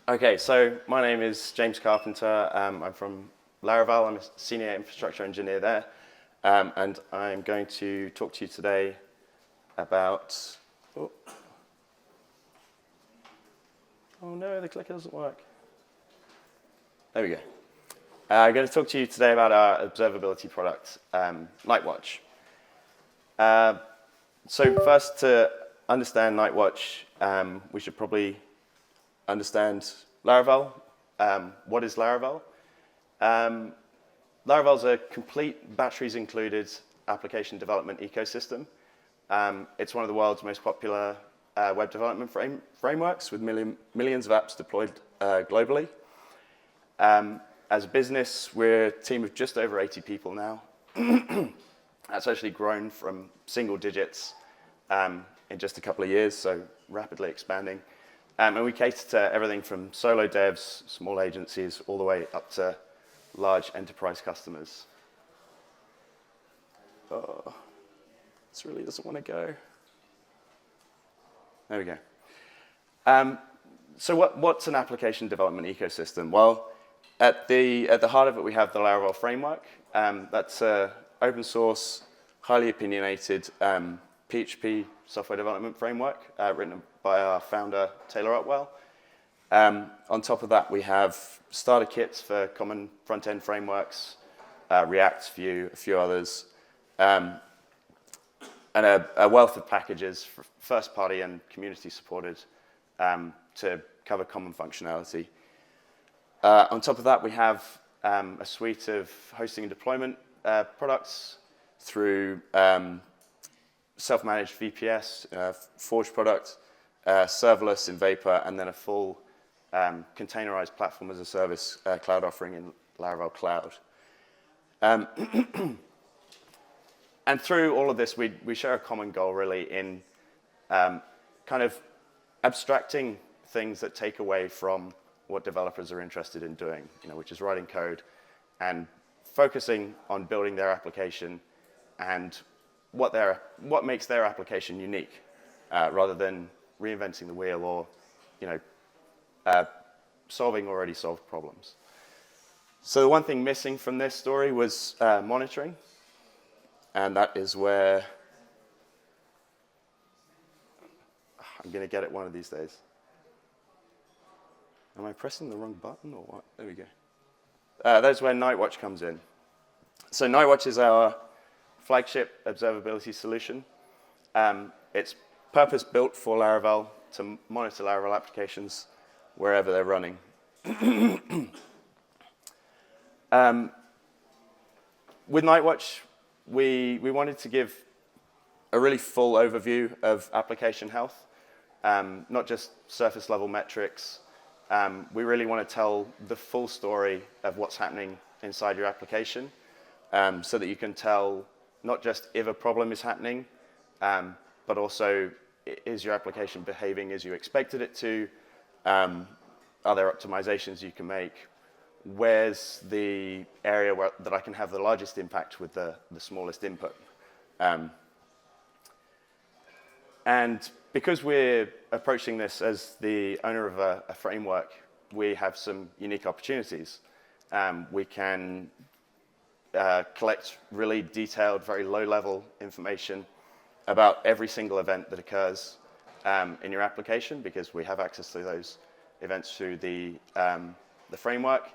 Okay, so my name is James Carpenter. I'm from Laravel. I'm a senior infrastructure engineer there. And I'm going to talk to you today about... Oh no, the clicker doesn't work. There we go. I'm going to talk to you today about our observability product, Nightwatch. So first, to understand Nightwatch, we should probably understand Laravel. What is Laravel? Laravel is a complete batteries-included application development ecosystem. It's one of the world's most popular web development frameworks with millions of apps deployed globally. As a business, we're a team of just over 80 people now. That's actually grown from single digits in just a couple of years, so rapidly expanding. And we cater to everything from solo devs, small agencies, all the way up to large enterprise customers. Oh, this really doesn't want to go. There we go. So what's an application development ecosystem? Well, at the heart of it, we have the Laravel framework. That's an open source, highly opinionated PHP software development framework written by our founder, Taylor Otwell. On top of that, we have starter kits for common front-end frameworks, React, Vue, a few others, and a wealth of packages, for first-party and community-supported, to cover common functionality. On top of that, we have a suite of hosting and deployment products through self-managed VPS, Forge product, serverless in Vapor, and then a full containerized platform as a service cloud offering in Laravel Cloud. And through all of this, we share a common goal really in kind of abstracting things that take away from what developers are interested in doing, which is writing code and focusing on building their application and what makes their application unique, rather than reinventing the wheel or, solving already solved problems. So the one thing missing from this story was monitoring, and that is where I'm going to get it one of these days. Am I pressing the wrong button or what? There we go. That's where Nightwatch comes in. So Nightwatch is our flagship observability solution. It's purpose-built for Laravel to monitor Laravel applications wherever they're running. With Nightwatch, we wanted to give a really full overview of application health, not just surface-level metrics. We really want to tell the full story of what's happening inside your application, so that you can tell not just if a problem is happening, but also, is your application behaving as you expected it to? Are there optimizations you can make? Where's the area that I can have the largest impact with the smallest input? And because we're approaching this as the owner of a framework, we have some unique opportunities. We can collect really detailed, very low-level information about every single event that occurs in your application, because we have access to those events through the framework.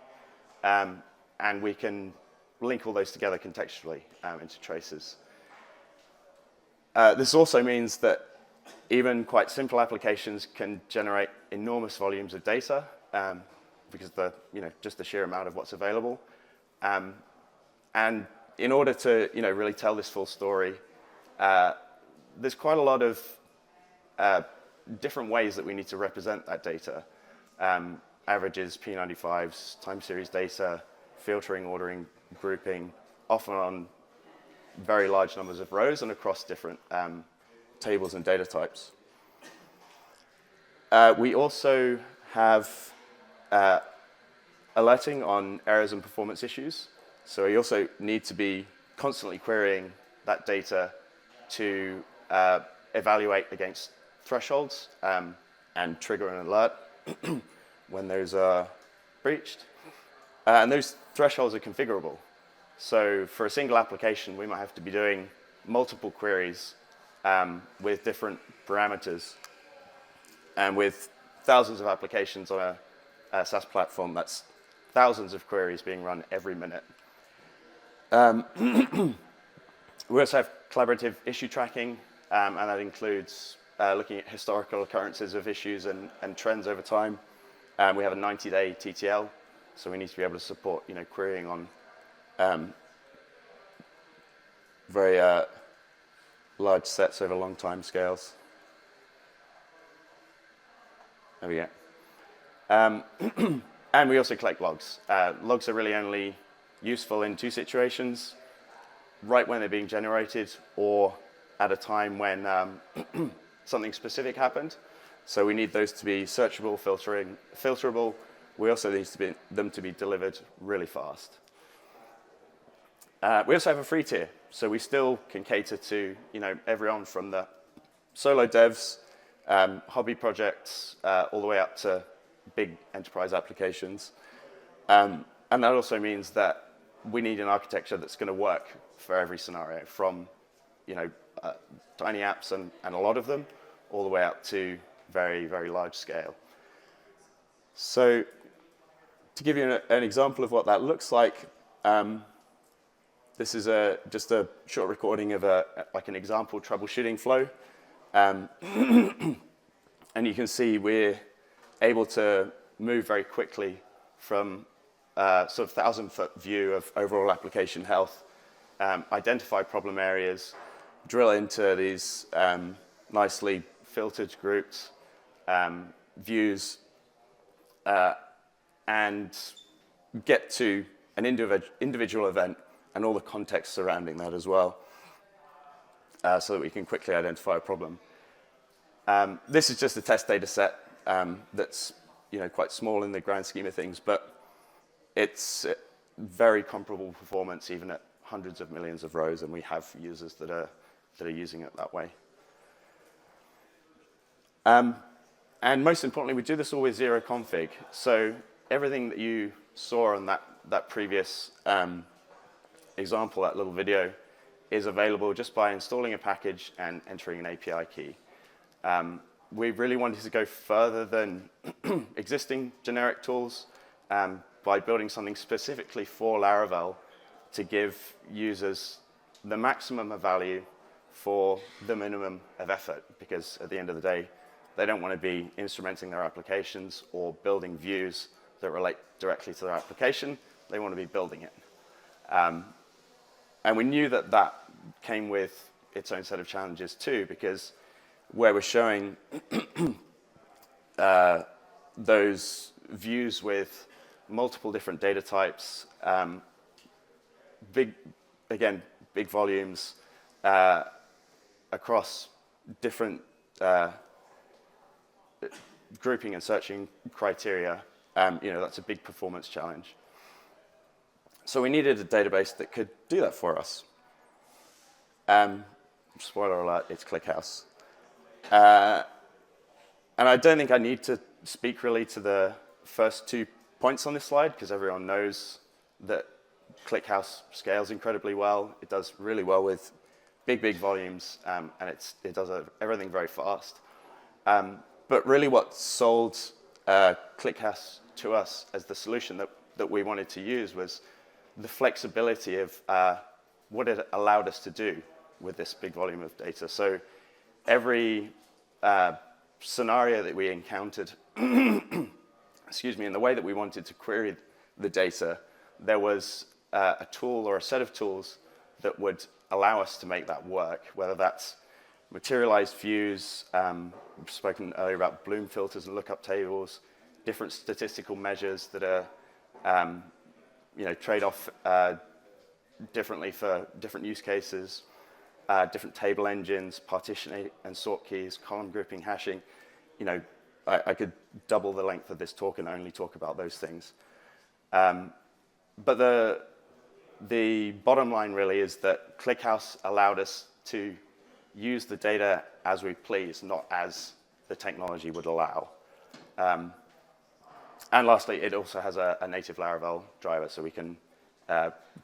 And we can link all those together contextually into traces. This also means that even quite simple applications can generate enormous volumes of data, because just the sheer amount of what's available. And in order to really tell this full story, there's quite a lot of different ways that we need to represent that data. Averages, P95s, time series data, filtering, ordering, grouping, often on very large numbers of rows and across different tables and data types. We also have alerting on errors and performance issues. So we also need to be constantly querying that data to evaluate against thresholds and trigger an alert. when those are breached. And those thresholds are configurable. So for a single application, we might have to be doing multiple queries with different parameters. And with thousands of applications on a SaaS platform, that's thousands of queries being run every minute. We also have collaborative issue tracking, and that includes looking at historical occurrences of issues and trends over time. We have a 90-day TTL, so we need to be able to support querying on very large sets over long time scales. There we go. And we also collect logs. Logs are really only useful in two situations: right when they're being generated, or at a time when something specific happened. So we need those to be searchable, filterable. We also need them to be delivered really fast. We also have a free tier, so we still can cater to everyone from the solo devs, hobby projects, all the way up to big enterprise applications. And that also means that we need an architecture that's going to work for every scenario, from tiny apps and a lot of them, all the way up to very, very large scale. So to give you an example of what that looks like, this is just a short recording of an example troubleshooting flow. And you can see we're able to move very quickly from sort of 1,000-foot view of overall application health, identify problem areas, drill into these nicely filtered groups, views, and get to an individual event and all the context surrounding that as well, so that we can quickly identify a problem. This is just a test data set that's quite small in the grand scheme of things, but it's very comparable performance even at hundreds of millions of rows, and we have users that are using it that way. And most importantly, we do this all with zero config. So everything that you saw on that previous example, that little video, is available just by installing a package and entering an API key. We really wanted to go further than existing generic tools by building something specifically for Laravel to give users the maximum of value for the minimum of effort, because at the end of the day, they don't want to be instrumenting their applications or building views that relate directly to their application. They want to be building it. And we knew that came with its own set of challenges too, because where we're showing those views with multiple different data types, big volumes across different grouping and searching criteria, that's a big performance challenge. So we needed a database that could do that for us. Spoiler alert, it's ClickHouse. And I don't think I need to speak really to the first 2 points on this slide, because everyone knows that ClickHouse scales incredibly well. It does really well with big volumes, and it does everything very fast. But really what sold ClickHouse to us as the solution that we wanted to use was the flexibility of what it allowed us to do with this big volume of data. So every scenario that we encountered, excuse me, in the way that we wanted to query the data, there was a tool or a set of tools that would allow us to make that work, whether that's materialized views, we've spoken earlier about Bloom filters and lookup tables, different statistical measures that are trade off differently for different use cases, different table engines, partition and sort keys, column grouping, hashing. I could double the length of this talk and only talk about those things. But the bottom line really is that ClickHouse allowed us to use the data as we please, not as the technology would allow. And lastly, it also has a native Laravel driver, so we can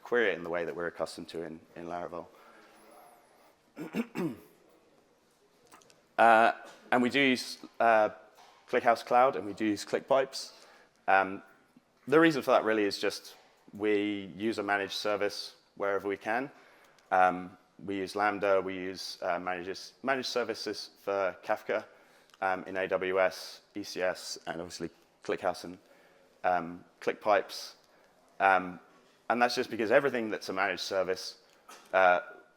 query it in the way that we're accustomed to in Laravel. And we do use ClickHouse Cloud, and we do use ClickPipes. The reason for that really is just we use a managed service wherever we can. We use Lambda, we use managed services for Kafka in AWS, ECS, and obviously ClickHouse and ClickPipes. And that's just because everything that's a managed service,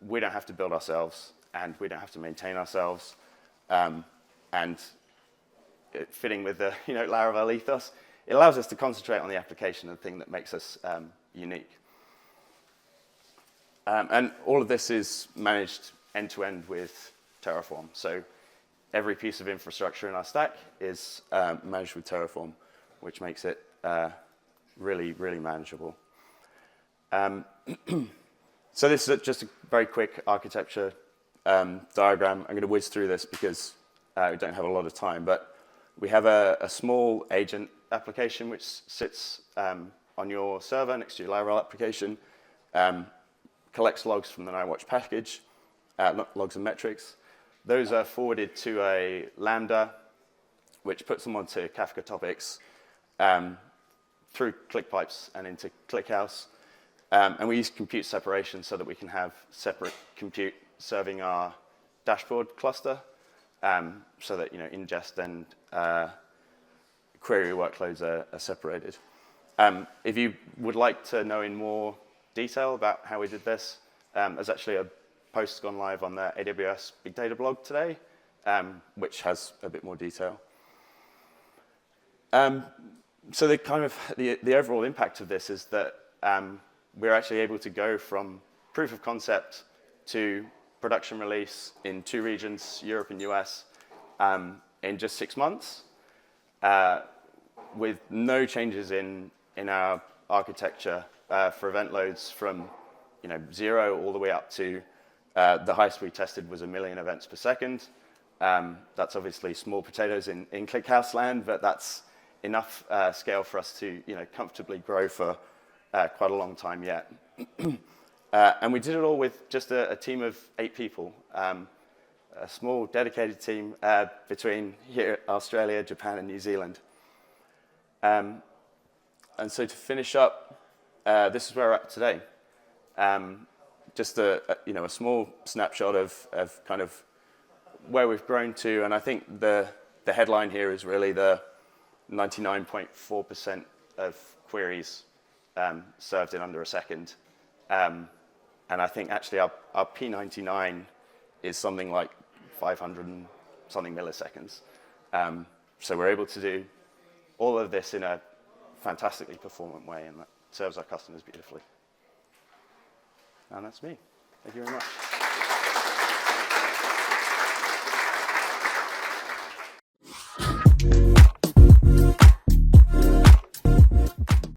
we don't have to build ourselves, and we don't have to maintain ourselves. And fitting with the Laravel ethos, it allows us to concentrate on the application and the thing that makes us unique. And all of this is managed end-to-end with Terraform. So every piece of infrastructure in our stack is managed with Terraform, which makes it really, really manageable. So this is just a very quick architecture diagram. I'm going to whiz through this because we don't have a lot of time. But we have a small agent application which sits on your server next to your Laravel application, collects logs from the Nightwatch package, logs and metrics. Those are forwarded to a Lambda, which puts them onto Kafka topics through ClickPipes and into ClickHouse. And we use compute separation so that we can have separate compute serving our dashboard cluster, so that ingest and query workloads are separated. If you would like to know in more detail about how we did this, there's actually a post gone live on the AWS Big Data blog today, which has a bit more detail. So the overall impact of this is that we're actually able to go from proof of concept to production release in 2 regions, Europe and US, in just 6 months, with no changes in our architecture for event loads from 0 all the way up to the highest we tested was 1 million events per second. That's obviously small potatoes in ClickHouse land, but that's enough scale for us to comfortably grow for quite a long time yet. And we did it all with just a team of 8 people, a small dedicated team between here, Australia, Japan, and New Zealand. And so to finish up, this is where we're at today. Just a small snapshot of kind of where we've grown to, and I think the headline here is really the 99.4% of queries served in under a second. And I think actually our P99 is something like 500 and something milliseconds. So we're able to do all of this in a fantastically performant way, and that serves our customers beautifully. And that's me. Thank you very much.